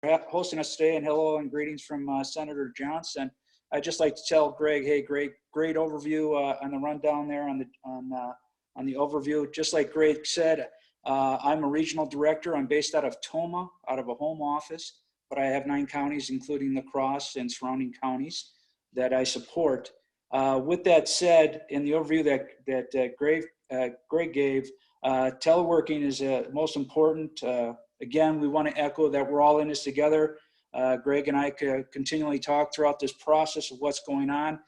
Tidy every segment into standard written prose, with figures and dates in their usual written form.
hosting us today, and hello and greetings from Senator Johnson. I'd just like to tell Greg, hey, great overview on the rundown there on the overview. Just like Greg said, I'm a regional director. I'm based out of Toma, out of a home office, but I have 9 counties, including La Crosse and surrounding counties, that I support. With that said, in the overview that Greg gave, teleworking is most important. Again, we want to echo that we're all in this together. Greg and I could continually talk throughout this process of what's going on.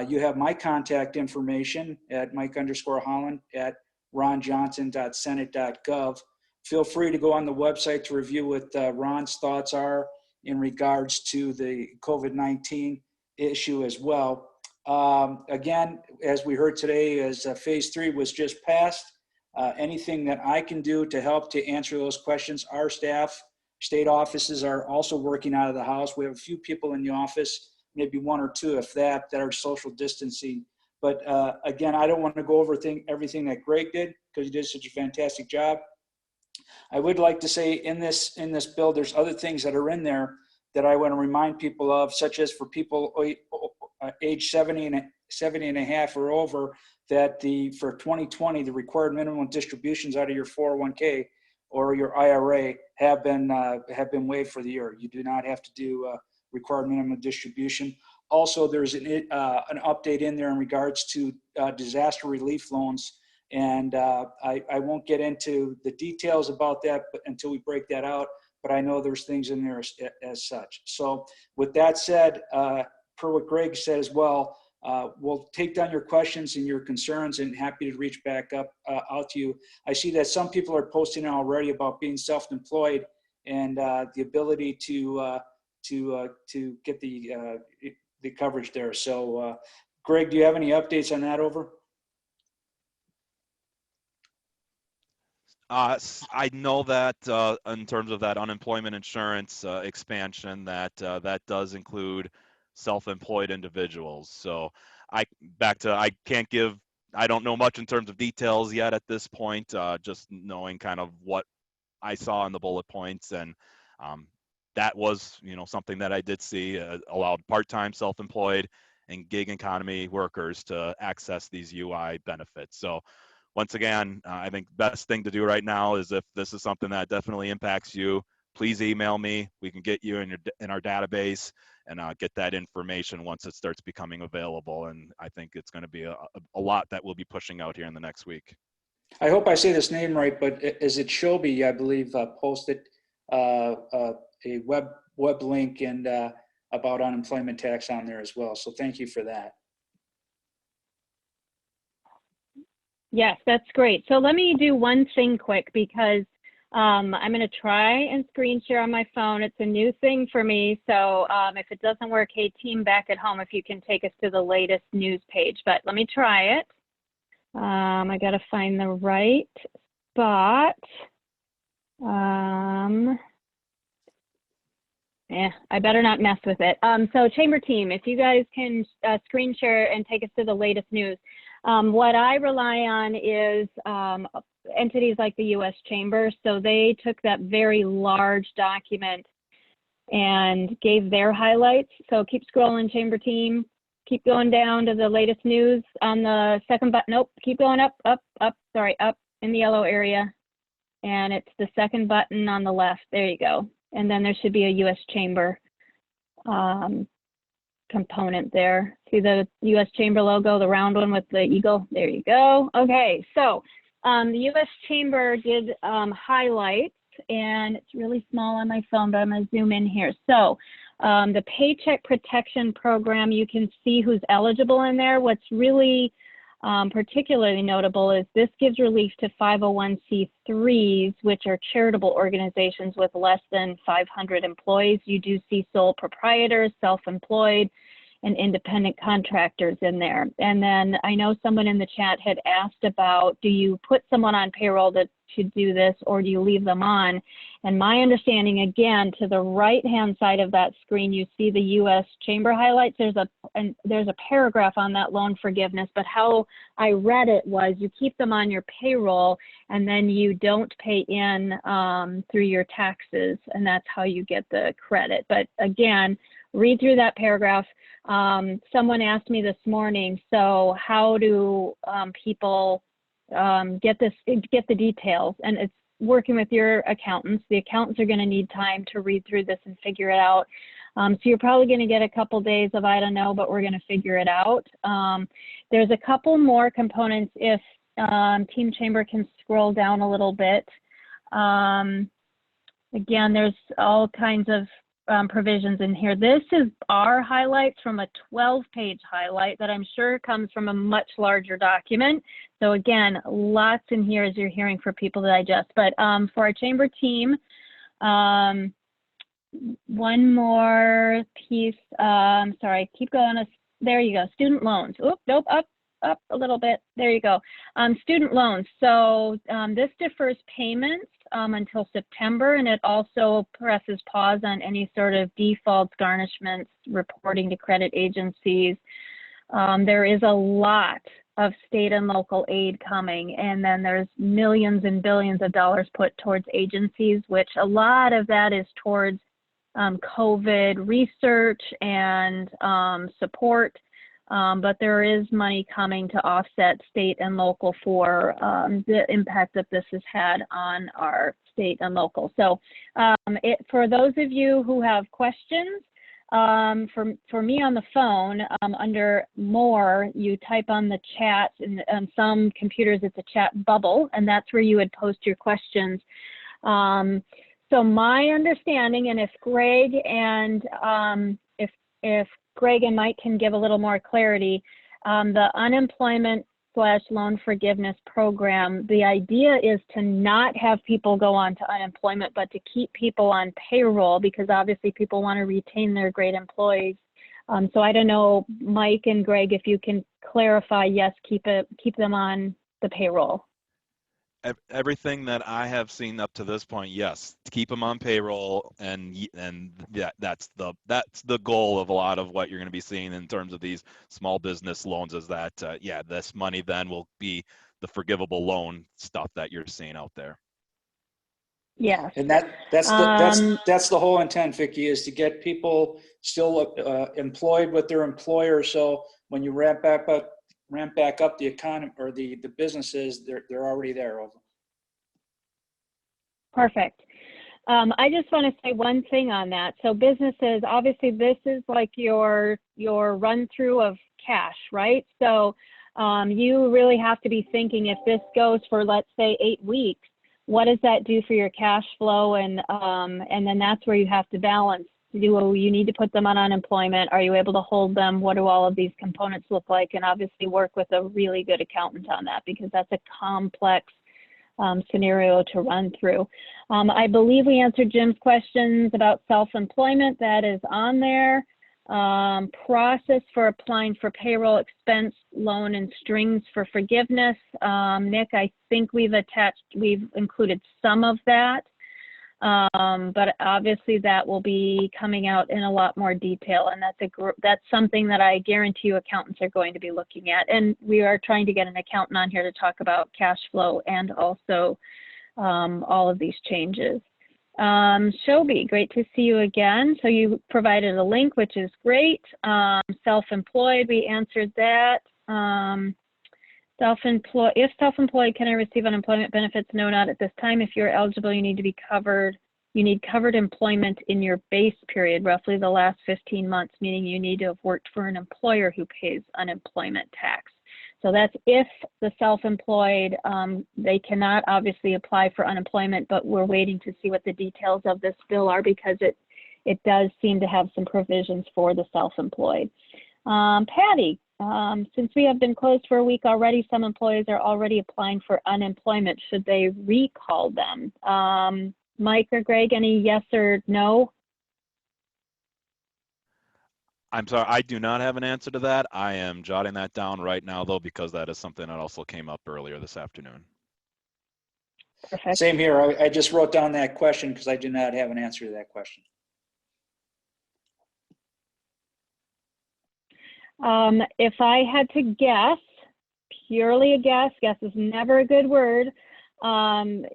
You have my contact information at Mike_Holland at ronjohnson.senate.gov. Feel free to go on the website to review what Ron's thoughts are in regards to the COVID-19 issue as well. Again, as we heard today, as phase 3 was just passed, anything that I can do to help to answer those questions, our staff, state offices are also working out of the house. We have a few people in the office, maybe 1 or 2, if that are social distancing. But again, I don't want to go over everything that Greg did because he did such a fantastic job. I would like to say in this bill, there's other things that are in there that I want to remind people of, such as for people age 70 and a half or over, that for 2020, the required minimum distributions out of your 401k or your IRA have been waived for the year. You do not have to do required minimum distribution. Also, there's an update in there in regards to disaster relief loans, and I won't get into the details about that until we break that out, but I know there's things in there as such. So with that said, per what Greg said as well, we'll take down your questions and your concerns and happy to reach back out to you. I see that some people are posting already about being self-employed and the ability to get the coverage there. So Greg, do you have any updates on that over? I know that in terms of that unemployment insurance expansion, that does include self-employed individuals. So I don't know much in terms of details yet at this point, just knowing kind of what I saw in the bullet points, and that was something that I did see allowed part-time self-employed and gig economy workers to access these UI benefits. So once again, I think the best thing to do right now is, if this is something that definitely impacts you, please email me. We can get you in our database and get that information once it starts becoming available. And I think it's going to be a lot that we'll be pushing out here in the next week. I hope I say this name right, but is it Shobi, I believe, posted a web link and about unemployment tax on there as well. So thank you for that. Yes, that's great. So let me do one thing quick, because I'm going to try and screen share on my phone. It's a new thing for me. So if it doesn't work, hey, team back at home, if you can take us to the latest news page. But let me try it. I got to find the right spot. I better not mess with it. So Chamber team, if you guys can screen share and take us to the latest news. What I rely on is entities like the U.S. Chamber. So they took that very large document and gave their highlights. So keep scrolling, Chamber team. Keep going down to the latest news on the second button. Nope, keep going up in the yellow area. And it's the second button on the left. There you go. And then there should be a U.S. Chamber component there. See the U.S. Chamber logo, the round one with the eagle? There you go. Okay, so the U.S. Chamber did highlights, and it's really small on my phone, but I'm going to zoom in here. So the Paycheck Protection Program, you can see who's eligible in there. What's really particularly notable is this gives relief to 501c3s, which are charitable organizations with less than 500 employees. You do see sole proprietors, self-employed, and independent contractors in there. And then I know someone in the chat had asked about, do you put someone on payroll to do this, or do you leave them on? And my understanding, again, to the right-hand side of that screen, you see the U.S. Chamber highlights. There's a paragraph on that loan forgiveness, but how I read it was you keep them on your payroll and then you don't pay in through your taxes, and that's how you get the credit. But again, read through that paragraph. Someone asked me this morning, so how do people get the details? And it's working with your accountants. The accountants are going to need time to read through this and figure it out. So you're probably going to get a couple days of I don't know, but we're going to figure it out. There's a couple more components if Team Chamber can scroll down a little bit. Again, there's all kinds of provisions in here. This is our highlights from a 12-page highlight that I'm sure comes from a much larger document. So again, lots in here as you're hearing for people to digest. But for our chamber team, one more piece. Sorry, keep going. There you go. Student loans. Oop, nope, up a little bit. There you go. Student loans. So this defers payments until September, and it also presses pause on any sort of defaults, garnishments, reporting to credit agencies. There is a lot of state and local aid coming, and then there's millions and billions of dollars put towards agencies, which a lot of that is towards COVID research and support. But there is money coming to offset state and local for the impact that this has had on our state and local. So for those of you who have questions, for me on the phone, under more, you type on the chat, and on some computers it's a chat bubble, and that's where you would post your questions. So my understanding, and if Greg and if Greg and Mike can give a little more clarity, the unemployment/loan forgiveness program, the idea is to not have people go on to unemployment, but to keep people on payroll, because obviously people want to retain their great employees. So I don't know, Mike and Greg, if you can clarify, yes, keep them on the payroll. Everything that I have seen up to this point, yes, to keep them on payroll, and yeah, that's the goal of a lot of what you're going to be seeing in terms of these small business loans. Is that yeah, this money then will be the forgivable loan stuff that you're seeing out there. Yeah, and that's the whole intent, Vicki, is to get people still employed with their employer. So when you ramp back up the economy or the businesses, they're already there. Perfect. I just want to say one thing on that. So businesses, obviously this is like your run through of cash, right? So you really have to be thinking, if this goes for, let's say, 8 weeks, what does that do for your cash flow? And then that's where you have to balance. You need to put them on unemployment? Are you able to hold them? What do all of these components look like? And obviously work with a really good accountant on that, because that's a complex scenario to run through. I believe we answered Jim's questions about self-employment. That is on there. Process for applying for payroll expense loan and strings for forgiveness. Nick, I think we've included some of that. But obviously that will be coming out in a lot more detail, and that's something that I guarantee you accountants are going to be looking at. And we are trying to get an accountant on here to talk about cash flow and also all of these changes. Shobi, great to see you again. So you provided a link, which is great. Self-employed, we answered that. If self-employed, can I receive unemployment benefits? No, not at this time. If you're eligible, you need to be covered. You need covered employment in your base period, roughly the last 15 months, meaning you need to have worked for an employer who pays unemployment tax. So that's if the self-employed, they cannot obviously apply for unemployment, but we're waiting to see what the details of this bill are, because it does seem to have some provisions for the self-employed. Patty, since we have been closed for a week already, some employees are already applying for unemployment. Should they recall them? Mike or Greg, any yes or no? I'm sorry, I do not have an answer to that. I am jotting that down right now, though, because that is something that also came up earlier this afternoon. Perfect. Same here. I just wrote down that question because I do not have an answer to that question. If I had to guess, purely a guess is never a good word.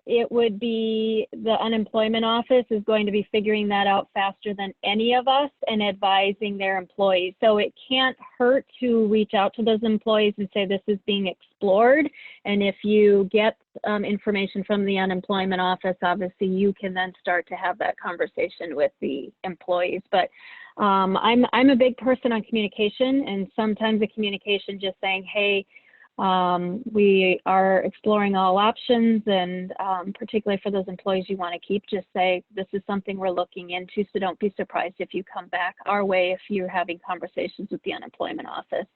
It would be the unemployment office is going to be figuring that out faster than any of us and advising their employees. So it can't hurt to reach out to those employees and say this is being explored. And if you get information from the unemployment office, obviously you can then start to have that conversation with the employees. But I'm a big person on communication, and sometimes the communication just saying, hey, we are exploring all options, and particularly for those employees you want to keep, just say, this is something we're looking into, so don't be surprised if you come back our way if you're having conversations with the unemployment office.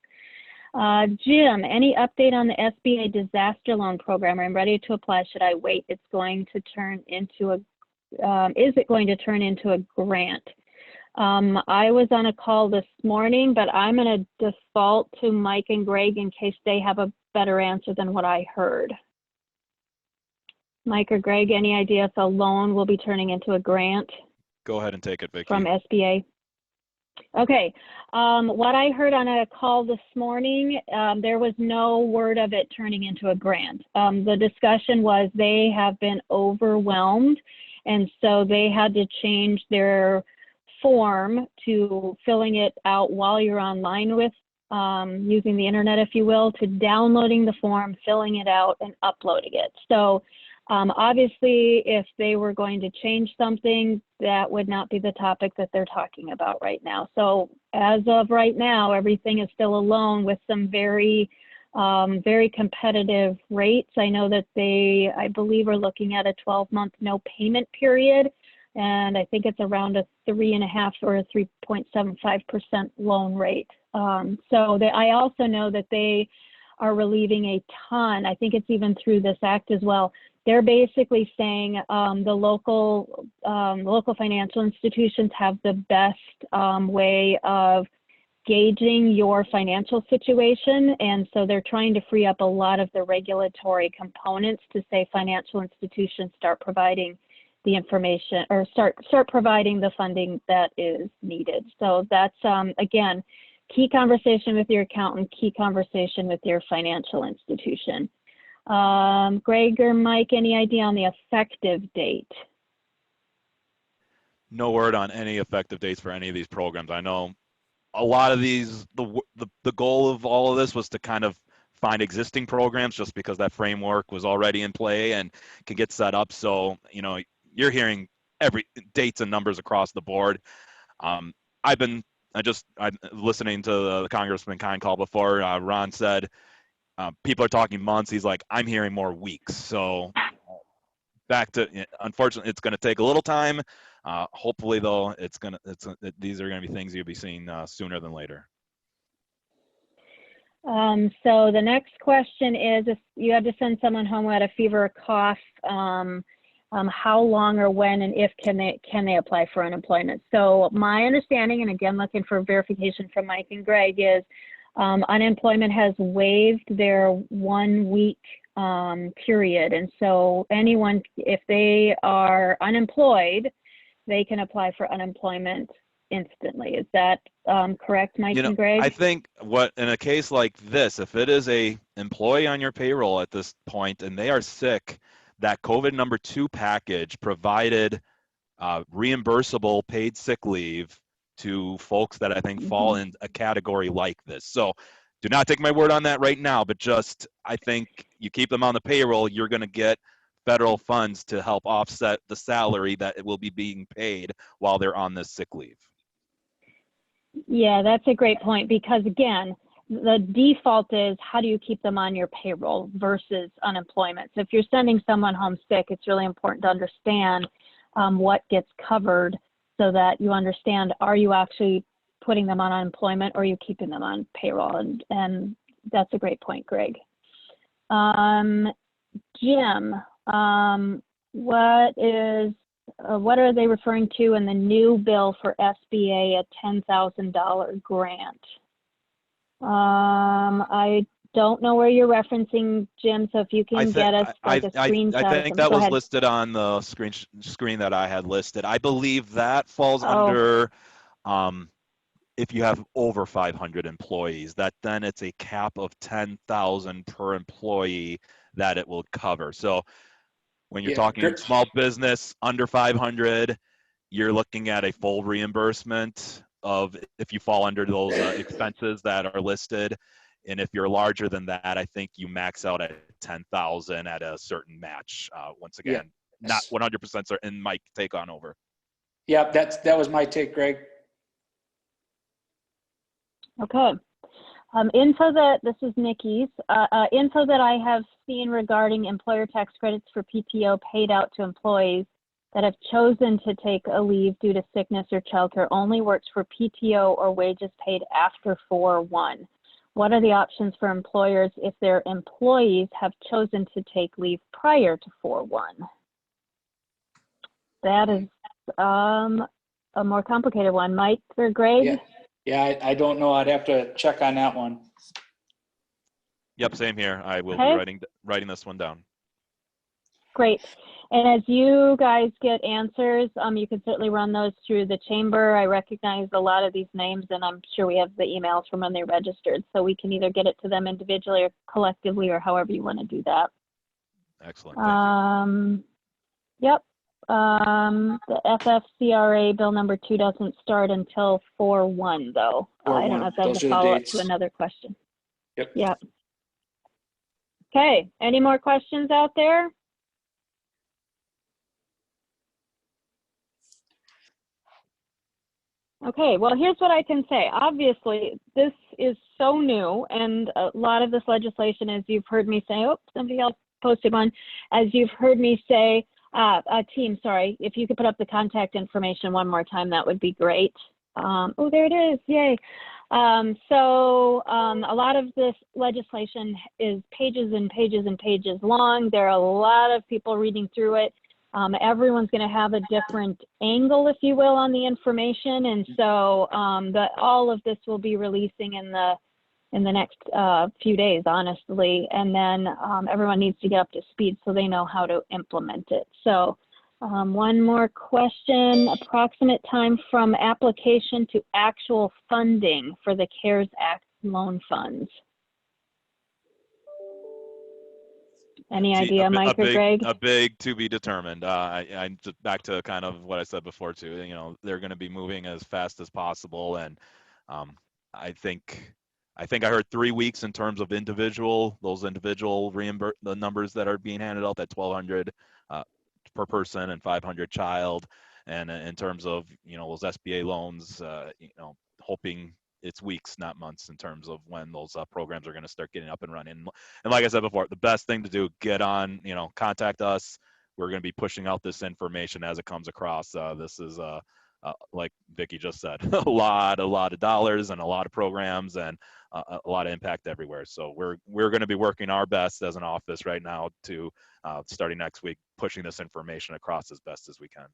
Jim, any update on the SBA disaster loan program? I'm ready to apply. Should I wait? It's going to turn into a, is it going to turn into a grant? I was on a call this morning, but I'm going to default to Mike and Greg in case they have a better answer than what I heard. Mike or Greg, any idea if a loan will be turning into a grant? Go ahead and take it, Vicki. From SBA? Okay. What I heard on a call this morning, there was no word of it turning into a grant. The discussion was they have been overwhelmed, and so they had to change their form to filling it out while you're online with using the internet, if you will, to downloading the form, filling it out, and uploading it. So obviously, if they were going to change something, that would not be the topic that they're talking about right now. So as of right now, everything is still a loan with some very, very competitive rates. I know that they, I believe, are looking at a 12-month no payment period. And I think it's around a 3.5 or a 3.75% loan rate. I also know that they are relieving a ton. I think it's even through this act as well. They're basically saying the local financial institutions have the best way of gauging your financial situation. And so they're trying to free up a lot of the regulatory components to say financial institutions start providing the information or start providing the funding that is needed. So that's, again, key conversation with your accountant, key conversation with your financial institution. Greg or Mike, any idea on the effective date? No word on any effective dates for any of these programs. I know a lot of these, the goal of all of this was to kind of find existing programs just because that framework was already in play and can get set up. So, you know, you're hearing every dates and numbers across the board. I'm listening to the Congressman Kine call before. Ron said people are talking months. He's like, I'm hearing more weeks. So back to, unfortunately, it's going to take a little time. Hopefully, though, these are going to be things you'll be seeing sooner than later. So the next question is, if you had to send someone home who had a fever or cough, how long or when and if can they apply for unemployment? So my understanding, and again looking for verification from Mike and Greg, is unemployment has waived their 1 week period, and so anyone, if they are unemployed, they can apply for unemployment instantly. Is that correct, Mike and Greg? I think in a case like this, if it is a employee on your payroll at this point and they are sick, that COVID #2 package provided reimbursable paid sick leave to folks that I think fall in a category like this. So do not take my word on that right now, but just I think you keep them on the payroll, you're going to get federal funds to help offset the salary that it will be being paid while they're on this sick leave. Yeah, that's a great point, because again, the default is how do you keep them on your payroll versus unemployment. So if you're sending someone home sick, it's really important to understand what gets covered so that you understand, are you actually putting them on unemployment or are you keeping them on payroll? And that's a great point, Greg. Jim, what is what are they referring to in the new bill for SBA, a $10,000 grant? I don't know where you're referencing, Jim, so if you can get us like a screenshot I of think something. that Go was ahead. listed on the screen that I had listed. I believe that falls Oh. under if you have over 500 employees, that then it's a cap of 10,000 per employee that it will cover. So when you're Yeah, talking small business under 500, you're looking at a full reimbursement of if you fall under those expenses that are listed. And if you're larger than that, I think you max out at 10,000 at a certain match. Once again, not 100% certain. Mike, take on over. Yeah, that was my take, Greg. Okay. This is Nikki's, info that I have seen regarding employer tax credits for PTO paid out to employees that have chosen to take a leave due to sickness or childcare only works for PTO or wages paid after 4/1. What are the options for employers if their employees have chosen to take leave prior to 4/1? That is a more complicated one. Mike or Greg? Yeah, I don't know. I'd have to check on that one. Yep, same here. I will be writing this one down. Great. And as you guys get answers, you can certainly run those through the chamber. I recognize a lot of these names, and I'm sure we have the emails from when they registered. So we can either get it to them individually or collectively, or however you want to do that. Excellent. Thank you. Yep. The FFCRA bill number 2 doesn't start until 4/1 though. I don't know if that's a follow-up to another question. Yep. Okay, any more questions out there? Okay, well, here's what I can say. Obviously, this is so new, and a lot of this legislation, as you've heard me say, oh, somebody else posted one, as you've heard me say, team, sorry, if you could put up the contact information one more time, that would be great. Oh, there it is, yay. A lot of this legislation is pages and pages and pages long. There are a lot of people reading through it. Everyone's going to have a different angle, if you will, on the information, and so all of this will be releasing in the next few days, honestly, and then everyone needs to get up to speed so they know how to implement it. So one more question: approximate time from application to actual funding for the CARES Act loan funds. Any idea, Mike or Greg? A big to be determined. I'm just back to kind of what I said before too. You know, they're going to be moving as fast as possible, and I think I heard 3 weeks in terms of the individual the numbers that are being handed out, that 1,200 per person and 500 child, and in terms of those SBA loans, hoping it's weeks, not months, in terms of when those programs are going to start getting up and running. And like I said before, the best thing to do, get on, contact us. We're going to be pushing out this information as it comes across. This is, like Vicki just said, a lot of dollars and a lot of programs and a lot of impact everywhere. So we're going to be working our best as an office right now to, starting next week, pushing this information across as best as we can.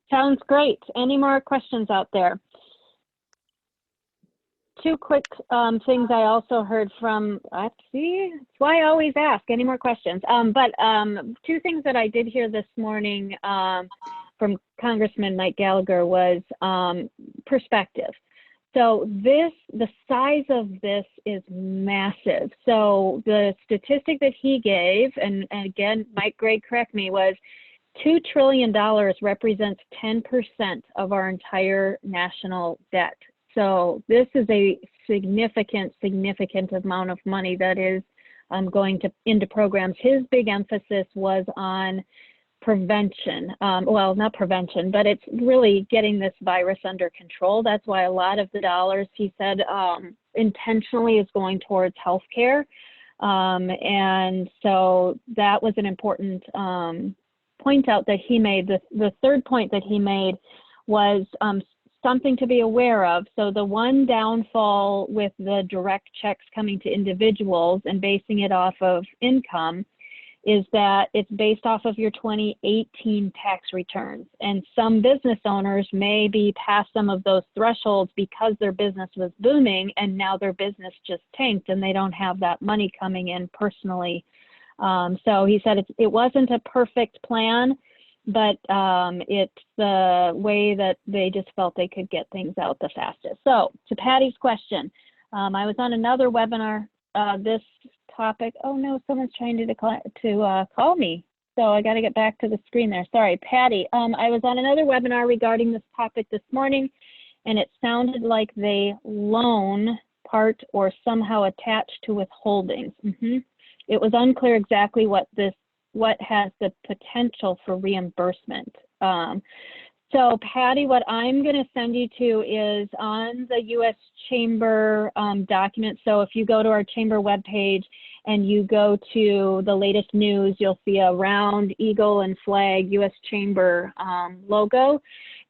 Sounds great. Any more questions out there? Two quick things I also heard from, see, that's why I always ask, any more questions? Two things that I did hear this morning from Congressman Mike Gallagher was perspective. So the size of this is massive. So the statistic that he gave, and again, Mike, Greg, correct me, was $2 trillion represents 10% of our entire national debt. So this is a significant amount of money that is going into programs. His big emphasis was on prevention. Well, not prevention, but it's really getting this virus under control. That's why a lot of the dollars, he said, intentionally is going towards healthcare. And so that was an important point out that he made. The third point that he made was something to be aware of. So the one downfall with the direct checks coming to individuals and basing it off of income is that it's based off of your 2018 tax returns. And some business owners may be past some of those thresholds because their business was booming and now their business just tanked and they don't have that money coming in personally. So he said it wasn't a perfect plan, but it's the way that they just felt they could get things out the fastest. So to Patty's question, I was on another webinar, this topic. Oh no, someone's trying to call me. So I got to get back to the screen there. Sorry, Patty. I was on another webinar regarding this topic this morning, and it sounded like they loan part or somehow attached to withholdings. It was unclear exactly what has the potential for reimbursement. So Patty, what I'm going to send you to is on the U.S. Chamber document. So if you go to our Chamber webpage and you go to the latest news, you'll see a round eagle and flag U.S. Chamber logo.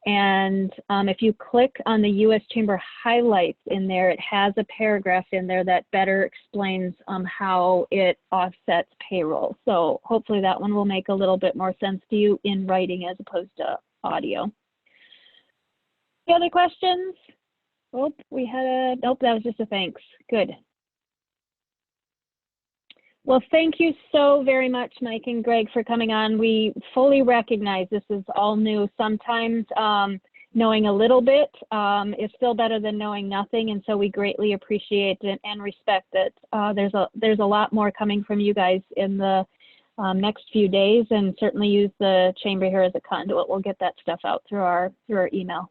And if you click on the U.S. Chamber highlights in there, it has a paragraph in there that better explains how it offsets payroll. So hopefully that one will make a little bit more sense to you in writing as opposed to audio. Any other questions? Oh, we had nope, that was just a thanks. Good. Well, thank you so very much, Mike and Greg, for coming on. We fully recognize this is all new. Sometimes knowing a little bit is still better than knowing nothing, and so we greatly appreciate it and respect that there's a lot more coming from you guys in the next few days, and certainly use the chamber here as a conduit. We'll get that stuff out through our email.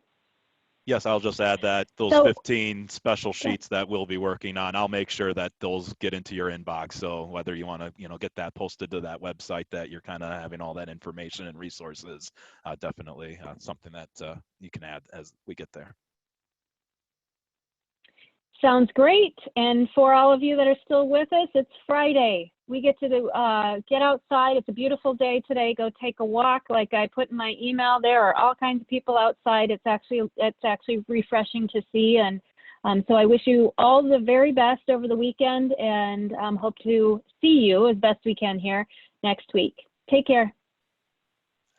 Yes, I'll just add that those 15 special sheets that we'll be working on, I'll make sure that those get into your inbox. So whether you want to, get that posted to that website, that you're kind of having all that information and resources, definitely something that you can add as we get there. Sounds great. And for all of you that are still with us, it's Friday. We get to get outside. It's a beautiful day today. Go take a walk. Like I put in my email, there are all kinds of people outside. It's actually refreshing to see. And so I wish you all the very best over the weekend, and hope to see you as best we can here next week. Take care.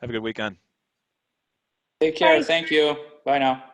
Have a good weekend. Take care. Bye. Thank you. Bye now.